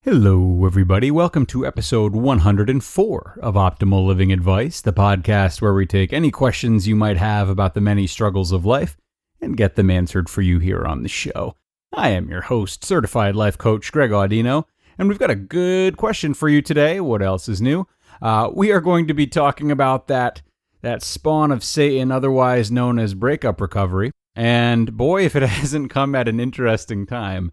Hello, everybody. Welcome to episode 104 of Optimal Living Advice, the podcast where we take any questions you might have about the many struggles of life and get them answered for you here on the show. I am your host, certified life coach Greg Audino, and we've got a good question for you today. What else is new? We are going to be talking about that spawn of Satan, otherwise known as breakup recovery. And boy, if it hasn't come at an interesting time.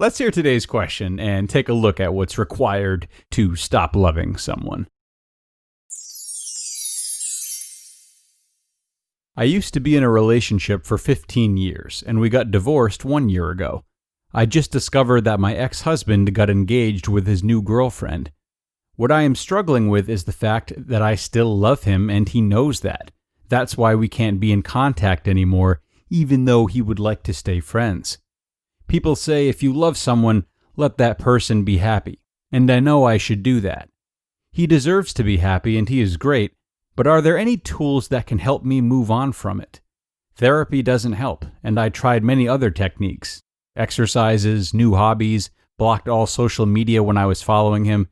Let's hear today's question and take a look at what's required to stop loving someone. I used to be in a relationship for 15 years, and we got divorced 1 year ago. I just discovered that my ex-husband got engaged with his new girlfriend. What I am struggling with is the fact that I still love him, and he knows that. That's why we can't be in contact anymore, even though he would like to stay friends. People say if you love someone, let that person be happy, and I know I should do that. He deserves to be happy and he is great, but are there any tools that can help me move on from it? Therapy doesn't help, and I tried many other techniques. Exercises, new hobbies, blocked all social media when I was following him.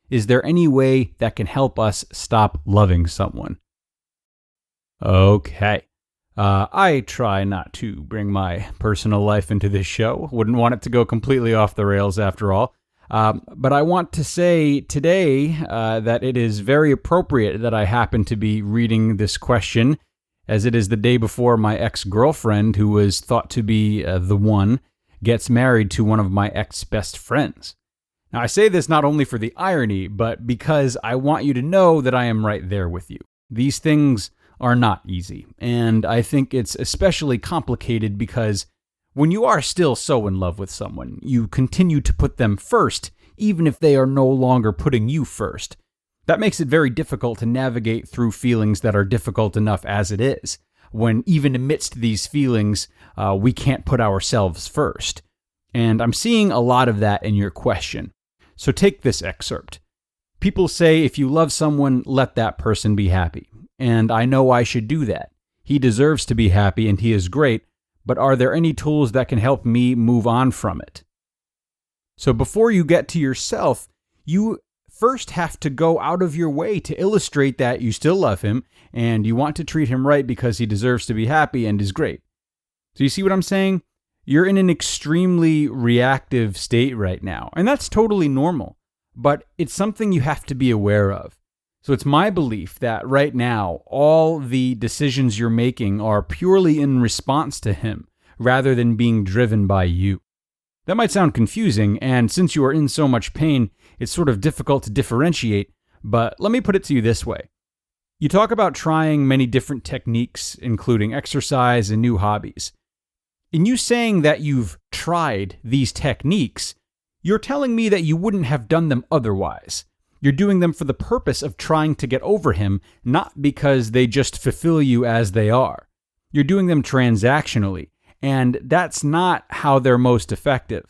Is there any way that can help us stop loving someone? Okay. I try not to bring my personal life into this show. Wouldn't want it to go completely off the rails after all. But I want to say today that it is very appropriate that I happen to be reading this question, as it is the day before my ex-girlfriend, who was thought to be the one, gets married to one of my ex-best friends. Now, I say this not only for the irony, but because I want you to know that I am right there with you. These things are not easy, and I think it's especially complicated because when you are still so in love with someone, you continue to put them first, even if they are no longer putting you first. That makes it very difficult to navigate through feelings that are difficult enough as it is, when even amidst these feelings, we can't put ourselves first. And I'm seeing a lot of that in your question. So take this excerpt. People say if you love someone, let that person be happy. And I know I should do that. He deserves to be happy and he is great, but are there any tools that can help me move on from it? So before you get to yourself, you first have to go out of your way to illustrate that you still love him and you want to treat him right because he deserves to be happy and is great. So you see what I'm saying? You're in an extremely reactive state right now, and that's totally normal, but it's something you have to be aware of. So it's my belief that right now, all the decisions you're making are purely in response to him, rather than being driven by you. That might sound confusing, and since you are in so much pain, it's sort of difficult to differentiate, but let me put it to you this way. You talk about trying many different techniques, including exercise and new hobbies. In you saying that you've tried these techniques, you're telling me that you wouldn't have done them otherwise. You're doing them for the purpose of trying to get over him, not because they just fulfill you as they are. You're doing them transactionally, and that's not how they're most effective.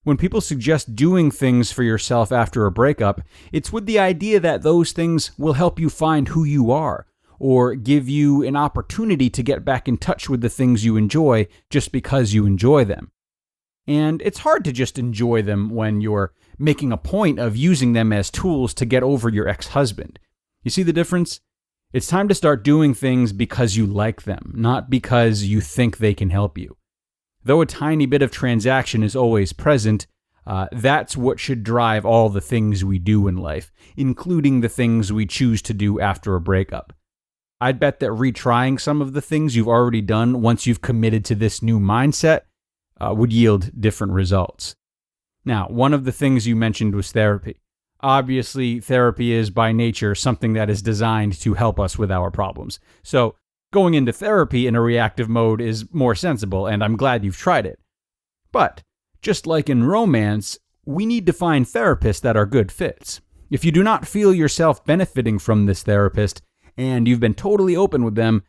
When people suggest doing things for yourself after a breakup, it's with the idea that those things will help you find who you are, or give you an opportunity to get back in touch with the things you enjoy just because you enjoy them. And it's hard to just enjoy them when you're making a point of using them as tools to get over your ex-husband. You see the difference? It's time to start doing things because you like them, not because you think they can help you. Though a tiny bit of transaction is always present, that's what should drive all the things we do in life, including the things we choose to do after a breakup. I'd bet that retrying some of the things you've already done once you've committed to this new mindset would yield different results. Now, one of the things you mentioned was therapy. Obviously, therapy is by nature something that is designed to help us with our problems. So going into therapy in a reactive mode is more sensible, and I'm glad you've tried it. But just like in romance, we need to find therapists that are good fits. If you do not feel yourself benefiting from this therapist, and you've been totally open with them,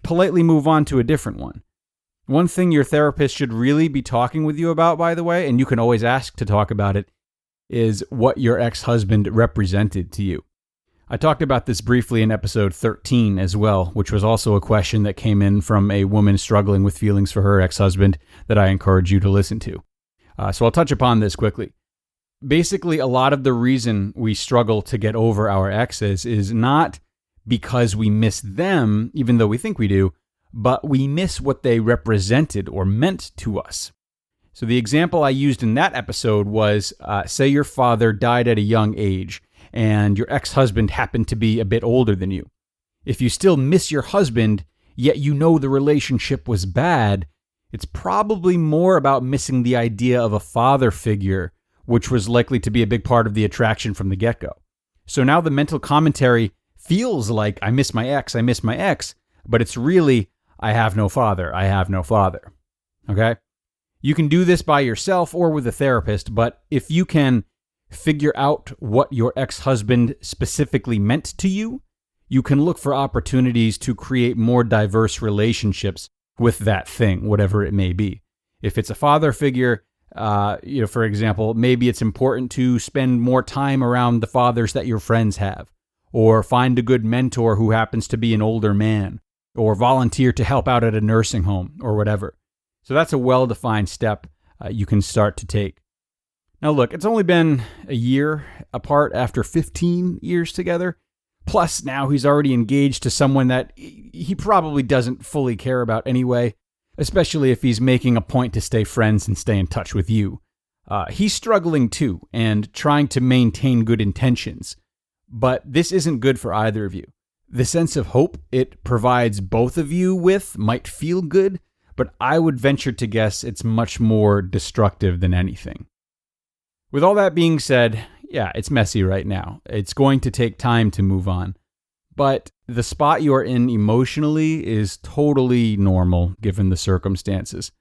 politely move on to a different one. One thing your therapist should really be talking with you about, by the way, and you can always ask to talk about it, is what your ex-husband represented to you. I talked about this briefly in episode 13 as well, which was also a question that came in from a woman struggling with feelings for her ex-husband that I encourage you to listen to. So I'll touch upon this quickly. Basically, a lot of the reason we struggle to get over our exes is not because we miss them, even though we think we do, but we miss what they represented or meant to us. So the example I used in that episode was, say your father died at a young age and your ex-husband happened to be a bit older than you. If you still miss your husband, yet you know the relationship was bad, it's probably more about missing the idea of a father figure, which was likely to be a big part of the attraction from the get-go. So now the mental commentary feels like I miss my ex, but it's really, I have no father. Okay? You can do this by yourself or with a therapist, but if you can figure out what your ex-husband specifically meant to you, you can look for opportunities to create more diverse relationships with that thing, whatever it may be. If it's a father figure, for example, maybe it's important to spend more time around the fathers that your friends have, or find a good mentor who happens to be an older man, or volunteer to help out at a nursing home, or whatever. So that's a well-defined step you can start to take. Now look, it's only been a year apart after 15 years together. Plus, now he's already engaged to someone that he probably doesn't fully care about anyway, especially if he's making a point to stay friends and stay in touch with you. He's struggling too and trying to maintain good intentions. But this isn't good for either of you. The sense of hope it provides both of you with might feel good, but I would venture to guess it's much more destructive than anything. With all that being said, yeah, it's messy right now. It's going to take time to move on. But the spot you're in emotionally is totally normal given the circumstances.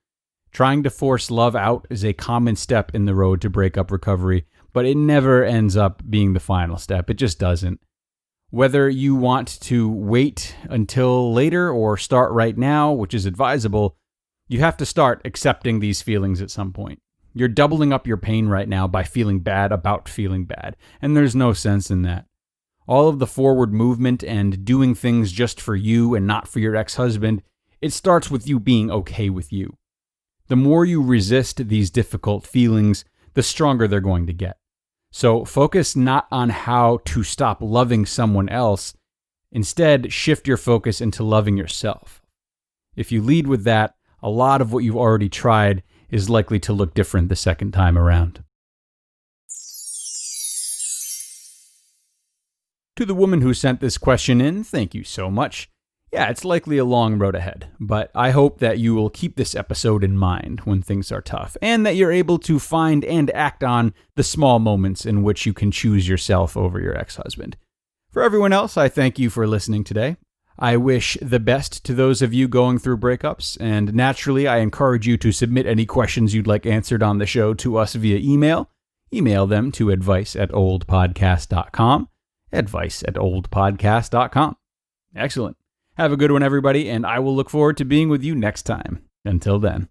Trying to force love out is a common step in the road to breakup recovery, but it never ends up being the final step. It just doesn't. Whether you want to wait until later or start right now, which is advisable, you have to start accepting these feelings at some point. You're doubling up your pain right now by feeling bad about feeling bad, and there's no sense in that. All of the forward movement and doing things just for you and not for your ex-husband, it starts with you being okay with you. The more you resist these difficult feelings, the stronger they're going to get. So focus not on how to stop loving someone else. Instead, shift your focus into loving yourself. If you lead with that, a lot of what you've already tried is likely to look different the second time around. To the woman who sent this question in, thank you so much. Yeah, it's likely a long road ahead, but I hope that you will keep this episode in mind when things are tough, and that you're able to find and act on the small moments in which you can choose yourself over your ex-husband. For everyone else, I thank you for listening today. I wish the best to those of you going through breakups, and naturally, I encourage you to submit any questions you'd like answered on the show to us via email. Email them to advice@oldpodcast.com, advice@oldpodcast.com. Excellent. Have a good one, everybody, and I will look forward to being with you next time. Until then.